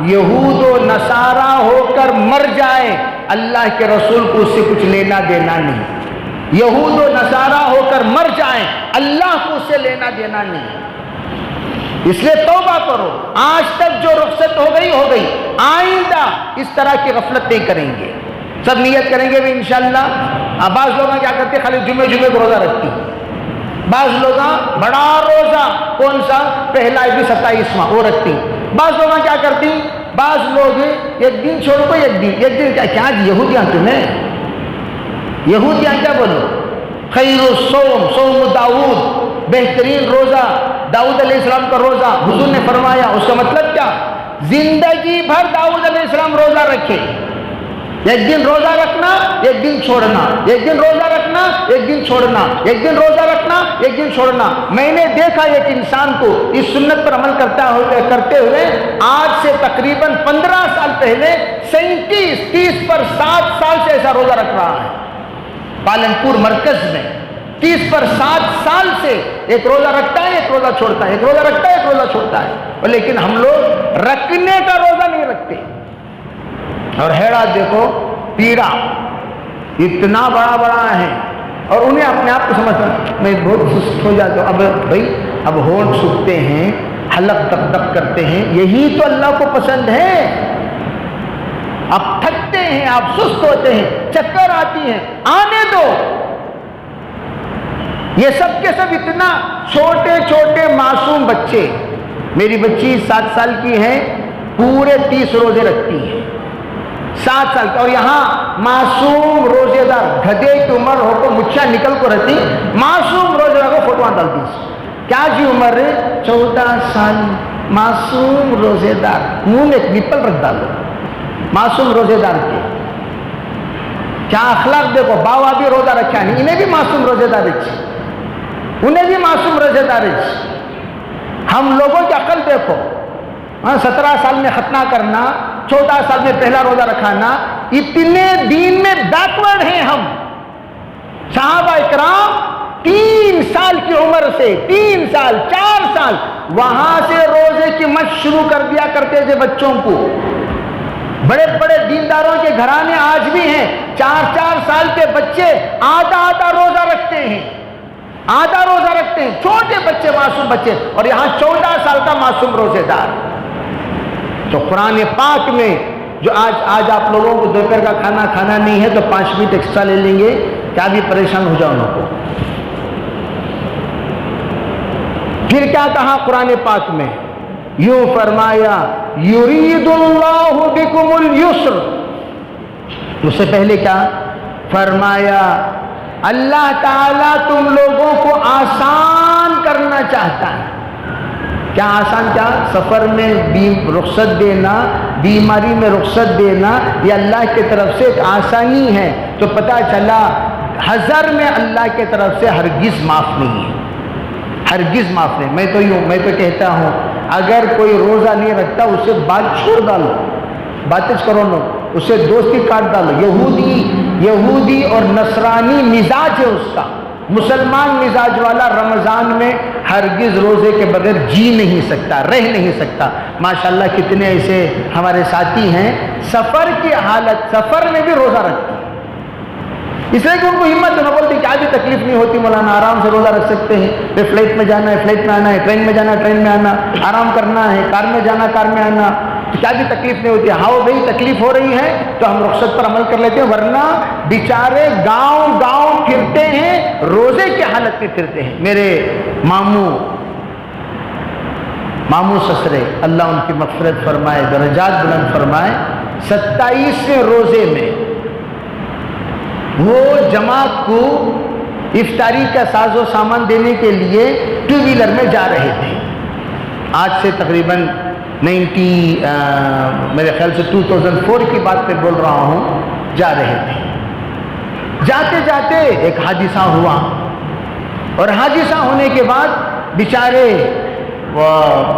A: یہود و نصارہ ہو کر مر جائے، اللہ کے رسول کو اس سے کچھ لینا دینا نہیں۔ یہود و نصارہ ہو کر مر جائیں، اللہ کو اس سے لینا دینا نہیں۔ اس لیے توبہ کرو، آج تک جو رخصت ہو گئی، آئندہ اس طرح کی غفلت نہیں کریں گے، سب نیت کریں گے بھی انشاءاللہ۔ بعض لوگ کیا کرتے ہیں خالی جمعے کو روزہ رکھتی، بعض لوگ بڑا روزہ کون سا پہلا 27واں وہ رکھتی، بعض لوگ کیا کرتی، بعض لوگ ایک دن چھوڑ کو ایک دن کیا یہودیاں تمہیں یہودیاں کیا بولو خیر الصوم صوم داؤد، بہترین روزہ داؤد علیہ السلام کا روزہ حضور نے فرمایا۔ اس کا مطلب کیا؟ زندگی بھر داؤد علیہ السلام روزہ رکھے، ایک دن روزہ رکھنا ایک دن چھوڑنا، ایک دن روزہ رکھنا ایک دن چھوڑنا، ایک دن روزہ رکھنا ایک دن چھوڑنا۔ میں نے دیکھا ایک انسان کو اس سنت پر عمل کرتے ہوئے آج سے تقریباً 15 سال پہلے 37 پر 7 سال سے ایسا روزہ رکھ رہا ہے پالنپور مرکز میں۔ 30 پر 7 سال سے ایک روزہ رکھتا ہے ایک روزہ چھوڑتا ہے، ایک روزہ رکھتا ہے ایک روزہ چھوڑتا ہے، لیکن ہم لوگ رکھنے کا روزہ نہیں رکھتے۔ اور ہیڑا دیکھو پیڑا اتنا بڑا ہے، اور انہیں اپنے آپ کو سمجھتا میں بہت سست ہو جاتا ہوں۔ اب بھائی اب ہونٹ سوکھتے ہیں، حلق دب دب کرتے ہیں، یہی تو اللہ کو پسند ہے۔ آپ تھکتے ہیں، آپ سست ہوتے ہیں، چکر آتی ہیں، آنے دو، یہ سب کے سب اتنا چھوٹے چھوٹے معصوم بچے. میری بچی 7 سال کی ہے, پورے 30 روزے رکھتی ہے, 7 سال کی. اور یہاں معصوم روزے دار گدھے کی عمر ہو کو مچھا نکل کو رہتی, معصوم روزے دار کو فوٹوان ڈالتی. کیا جی عمر ہے؟ 14 سال. معصوم روزے دار, منہ میں ایک نپل رکھ ڈالو معصوم روزے دار کے. کیا اخلاق دیکھو, باوا بھی روزہ رکھا نہیں, انہیں بھی معصوم روزے دار ہے, انہیں بھی معصوم روزے دار ہے. ہم لوگوں کی عقل دیکھو, 17 سال میں ختنہ کرنا, 14 سال میں پہلا روزہ رکھانا, اتنے دین میں بیکورڈ ہیں ہم. صحابہ اکرام 3 سال کی عمر سے 3 سال 4 سال وہاں سے روزے کی مشق شروع کر دیا کرتے تھے بچوں کو. بڑے بڑے دینداروں کے گھرانے آج بھی ہیں, 4 سال کے بچے آدھا روزہ رکھتے ہیں, آدھا روزہ رکھتے ہیں, چھوٹے بچے, معصوم بچے. اور یہاں 14 سال کا معصوم روزے دار. تو قرآن پاک میں جو آج آپ لوگوں کو دوپہر کا کھانا کھانا نہیں ہے تو 5 منٹ ایکسٹرا لے لیں گے, کیا بھی پریشان ہو جاؤ ان کو. پھر کیا کہا قرآن پاک میں؟ یوں فرمایا یرید اللہ بکم اليسر. اس سے پہلے کیا فرمایا؟ اللہ تعالیٰ تم لوگوں کو آسان کرنا چاہتا ہے. کیا آسان؟ کیا سفر میں رخصت دینا, بیماری میں رخصت دینا, یہ اللہ کی طرف سے ایک آسانی ہے. تو پتہ چلا حضر میں اللہ کی طرف سے ہرگز معاف نہیں ہے, ہرگز معاف نہیں. میں تو کہتا ہوں اگر کوئی روزہ نہیں رکھتا اسے بات چھوڑ ڈالو, باتیں کرو نو, اسے دوستی کاٹ ڈالو. یہودی اور نصرانی مزاج ہے اس کا, مسلمان مزاج والا رمضان میں ہرگز روزے کے بغیر جی نہیں سکتا, رہ نہیں سکتا. ماشاءاللہ کتنے ایسے ہمارے ساتھی ہیں سفر کی حالت, سفر میں بھی روزہ رکھتے ہیں. اس لیے کہ ان کو ہمت نہ بولتی کیا بھی تکلیف نہیں ہوتی مولانا, آرام سے روزہ رکھ سکتے ہیں. فلائٹ میں جانا ہے فلائٹ میں آنا ہے, ٹرین میں جانا ہے ٹرین میں آنا, آرام کرنا ہے, کار میں جانا کار میں آنا, کیا بھی تکلیف نہیں ہوتی. ہاں بھائی تکلیف ہو رہی ہے تو ہم رخصت پر عمل کر لیتے ہیں, ورنہ بیچارے گاؤں پھرتے ہیں, روزے کی حالت میں پھرتے ہیں. میرے ماموں سسرے اللہ ان کی مغفرت فرمائے, درجات بلند فرمائے, 27ویں روزے میں وہ جماعت کو افطاری کا ساز و سامان دینے کے لیے 2 ویلر میں جا رہے تھے. آج سے تقریباً میرے خیال سے 2004 کی بات پہ بول رہا ہوں. جا رہے تھے, جاتے جاتے ایک حادثہ ہوا, اور حادثہ ہونے کے بعد بیچارے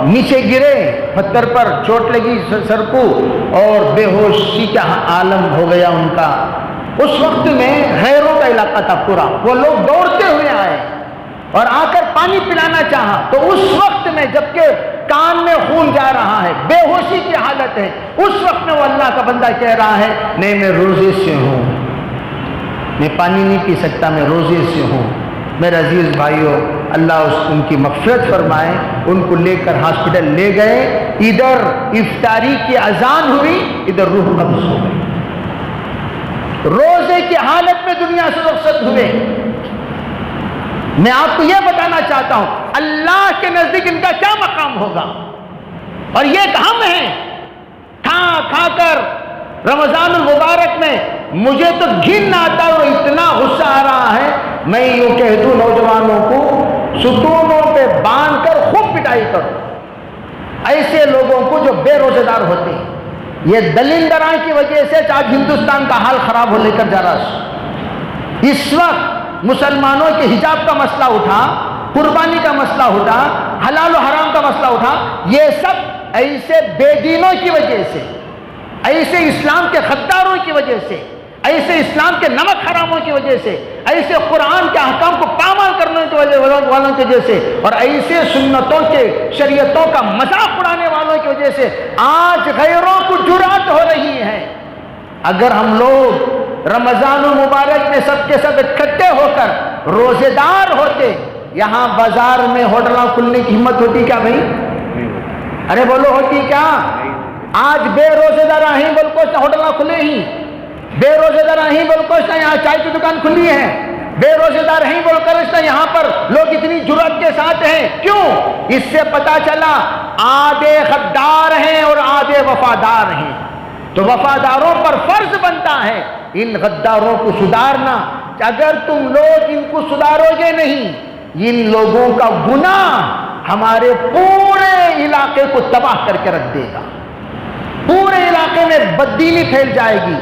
A: نیچے گرے, پتھر پر چوٹ لگی سر کو, اور بے ہوشی کا عالم ہو گیا ان کا. اس وقت میں غیروں کا علاقہ تھا پورا, وہ لوگ دوڑتے ہوئے آئے اور آ کر پانی پلانا چاہا. تو اس وقت میں جبکہ کان میں خون جا رہا ہے, بے ہوشی کی حالت ہے, اس وقت میں وہ اللہ کا بندہ کہہ رہا ہے نہیں میں روزے سے ہوں, میں پانی نہیں پی سکتا, میں روزے سے ہوں. میرے عزیز بھائیوں, اللہ ان کی مغفرت فرمائے. ان کو لے کر ہاسپٹل لے گئے, ادھر افطاری کی اذان ہوئی, ادھر روح قبض ہو گئی. روزے کی حالت میں دنیا سے رخصت ہوئے. میں آپ کو یہ بتانا چاہتا ہوں اللہ کے نزدیک ان کا کیا مقام ہوگا. اور یہ ایک ہم ہیں کھا کر رمضان المبارک میں مجھے تو گھن آتا ہے اور اتنا غصہ آ رہا ہے, میں یوں کہہ دوں نوجوانوں کو ستونوں پہ باندھ کر خوب پٹائی کرو ایسے لوگوں کو جو بے روزے دار ہوتے ہیں. یہ دلندراں کی وجہ سے آج ہندوستان کا حال خراب ہو لے کر جا رہا ہے. اس وقت مسلمانوں کے حجاب کا مسئلہ اٹھا, قربانی کا مسئلہ اٹھا, حلال و حرام کا مسئلہ اٹھا. یہ سب ایسے بے دینوں کی وجہ سے, ایسے اسلام کے غداروں کی وجہ سے, ایسے اسلام کے نمک حراموں کی وجہ سے, ایسے قرآن کے احکام کو پامال کرنے کی والوں کی وجہ سے, اور ایسے سنتوں کے شریعتوں کا مذاق اڑانے والوں کی وجہ سے آج غیروں کو جرأت ہو رہی ہے. اگر ہم لوگ رمضان المبارک میں سب کے سب اکٹھے ہو کر روزے دار ہوتے, یہاں بازار میں ہوٹلیں کھلنے کی ہمت ہوتی کیا بھائی؟ ارے بولو ہوتی کیا؟ آج بے روزے دار ہیں بول کو ہوٹلیں کھلے ہی, بے روزے دار ہیں بول کو یہاں چائے کی دکان کھلی ہے, بے روزے دار ہیں بول کر رشتہ یہاں پر لوگ اتنی جرأت کے ساتھ ہیں کیوں؟ اس سے پتا چلا آدھے غدار ہیں اور آدھے وفادار ہیں، تو وفاداروں پر فرض بنتا ہے ان غداروں کو سدھارنا۔ اگر تم لوگ ان کو سدھارو گے نہیں، ان لوگوں کا گناہ ہمارے پورے علاقے کو تباہ کر کے رکھ دے گا، پورے علاقے میں بددینی پھیل جائے گی،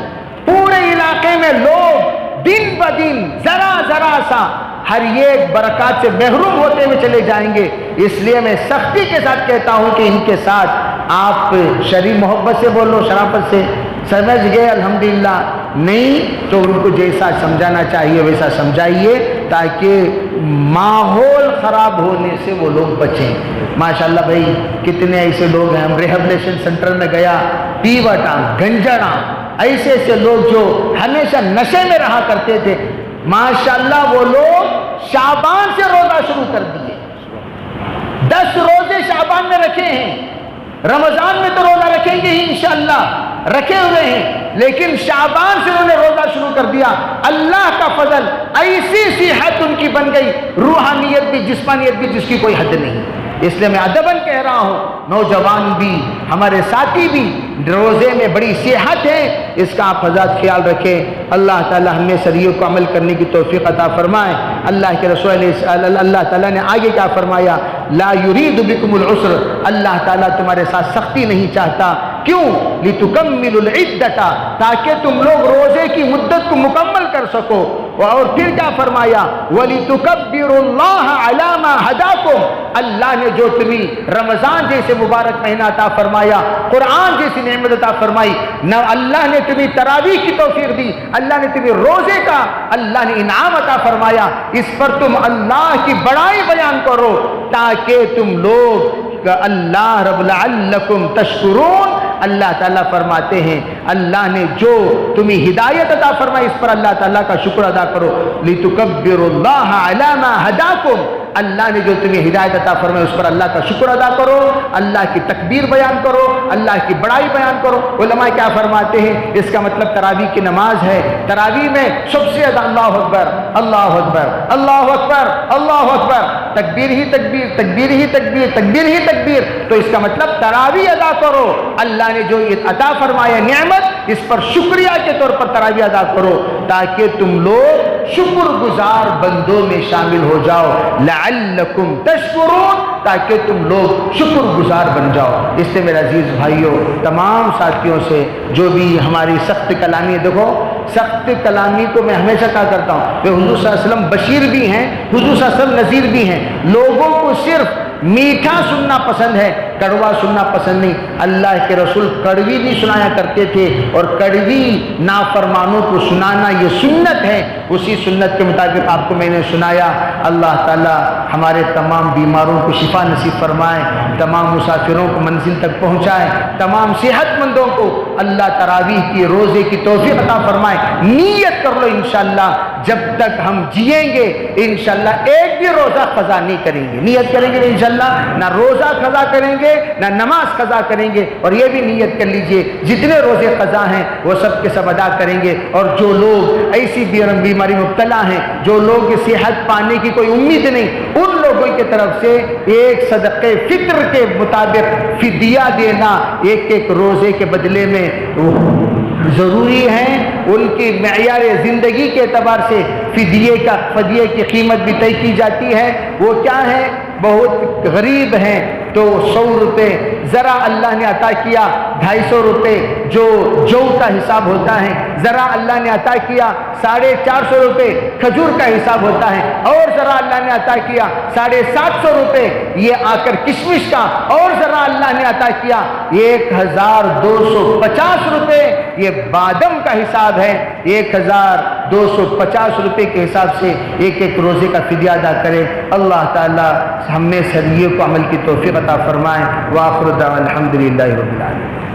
A: پورے علاقے میں لوگ دن بدن ذرا ذرا سا ہر ایک برکات سے محروم ہوتے ہوئے چلے جائیں گے۔ اس لیے میں سختی کے ساتھ کہتا ہوں کہ ان کے ساتھ آپ شریف محبت سے بولو، شرافت سے، سمجھ گئے الحمدللہ، نہیں تو ان کو جیسا سمجھانا چاہیے ویسا سمجھائیے تاکہ ماحول خراب ہونے سے وہ لوگ بچیں۔ ماشاءاللہ بھائی کتنے ایسے لوگ ہیں، ہم ریہیبلیشن سینٹر میں گیا، پیوٹاں، گنجڑاں، ایسے ایسے لوگ جو ہمیشہ نشے میں رہا کرتے تھے، ماشاءاللہ وہ لوگ شعبان سے روزہ شروع کر دیے، 10 روزے شعبان میں رکھے ہیں، رمضان میں تو روزہ رکھیں گے ہی انشاءاللہ، رکھے ہوئے ہیں، لیکن شعبان سے انہوں نے روزہ شروع کر دیا۔ اللہ کا فضل، ایسی صحت ان کی بن گئی، روحانیت بھی جسمانیت بھی جس کی کوئی حد نہیں۔ اس لیے میں ادباً کہہ رہا ہوں، نوجوان بھی ہمارے ساتھی بھی روزے میں بڑی صحت ہے، اس کا آپ حضرات خیال رکھیں۔ اللہ تعالی ہمیں شریعت کو عمل کرنے کی توفیق عطا فرمائے۔ اللہ کے رسول اللہ تعالیٰ نے آگے کیا فرمایا؟ لا یرید بکم العسر، اللہ تعالیٰ تمہارے ساتھ سختی نہیں چاہتا، کیوں؟ لتکملوا العدۃ، تاکہ تم لوگ روزے کی مدت کو مکمل کر سکو۔ اور پھر کیا فرمایا؟ وَلِتُكَبِّرُوا اللَّهَ عَلَى مَا هَدَاكُمْ، اللہ نے جو تمہیں رمضان جیسے مبارک مہینہ عطا فرمایا، قرآن جیسی نعمت عطا فرمائی، نہ اللہ نے تمہیں تراویح کی توفیق دی، اللہ نے تمہیں روزے کا اللہ نے انعام عطا فرمایا، اس پر تم اللہ کی بڑائی بیان کرو تاکہ تم لوگ اللہ رب لعلکم تشکرون۔ اللہ تعالیٰ فرماتے ہیں اللہ نے جو تمہیں ہدایت عطا فرمائی اس پر اللہ تعالیٰ کا شکر ادا کرو۔ لِتُكَبِّرُوا اللَّهَ عَلَى مَا هَدَاكُمْ، اللہ نے جو تمہیں ہدایت عطا فرمائی اس پر اللہ کا شکر ادا کرو، اللہ کی تکبیر بیان کرو، اللہ کی بڑائی بیان کرو۔ علماء کیا فرماتے ہیں؟ اس کا مطلب تراویح کی نماز ہے، تراویح میں سب سے زیادہ اللہ اکبر اللہ اکبر اللہ اکبر اللہ اکبر، تکبیر ہی تکبیر، تکبیر ہی تکبیر، تکبیر ہی تکبیر، تو اس کا مطلب تراویح ادا کرو، اللہ نے جو عطا فرمایا نعمت اس پر شکریہ کے طور پر تراویح ادا کرو تاکہ تم لوگ شکر گزار بندوں میں شامل ہو جاؤ، لعلکم تشکرون، تاکہ تم لوگ شکر گزار بن جاؤ۔ اس سے میرے عزیز بھائیوں، تمام ساتھیوں سے جو بھی ہماری سخت کلامی ہے، دیکھو سخت کلامی کو میں ہمیشہ کہا کرتا ہوں کہ حضور صلی اللہ علیہ وسلم بشیر بھی ہیں، حضور صلی اللہ علیہ وسلم نذیر بھی ہیں، لوگوں کو صرف میٹھا سننا پسند ہے، کڑوا سننا پسند نہیں۔ اللہ کے رسول کڑوی بھی سنایا کرتے تھے، اور کڑوی نافرمانوں کو سنانا یہ سنت ہے، اسی سنت کے مطابق آپ کو میں نے سنایا۔ اللہ تعالی ہمارے تمام بیماروں کو شفا نصیب فرمائے، تمام مسافروں کو منزل تک پہنچائے، تمام صحت مندوں کو اللہ تراویح کی روزے کی توفیق عطا فرمائے۔ نیت کر لو انشاءاللہ جب تک ہم جئیں گے انشاءاللہ ایک بھی روزہ قضا نہیں کریں گے، نیت کریں گے انشاءاللہ نہ روزہ قضا کریں گے نہ نماز قضا کریں گے، اور یہ بھی نیت کر لیجئے جتنے روزے قضا ہیں وہ سب کے سب ادا کریں گے۔ اور جو لوگ ایسی بیماری مبتلا ہیں، جو لوگ صحت پانے کی کوئی امید نہیں، ان لوگوں کی طرف سے ایک صدقے فطر کے مطابق فدیہ دینا ایک ایک روزے کے بدلے میں ضروری ہے۔ ان کی معیار زندگی کے اعتبار سے فدیے کی قیمت بھی طے کی جاتی ہے۔ وہ کیا ہے؟ بہت غریب ہیں تو 100 روپے، ذرا اللہ نے عطا کیا 250 روپے جو کا حساب ہوتا ہے، ذرا اللہ نے عطا کیا 450 روپے کھجور کا حساب ہوتا ہے، اور ذرا اللہ نے عطا کیا 750 روپے یہ آ کر کشمش کا، اور ذرا اللہ نے عطا کیا 1250 روپے یہ بادم کا حساب ہے۔ 1250 روپے کے حساب سے ایک ایک روزے کا فدیہ ادا کرے۔ اللہ تعالی ہم میں شریعت کو عمل کی توفیق عطا فرمائے۔ وآخر دعوانا الحمدللہ رب العالمین۔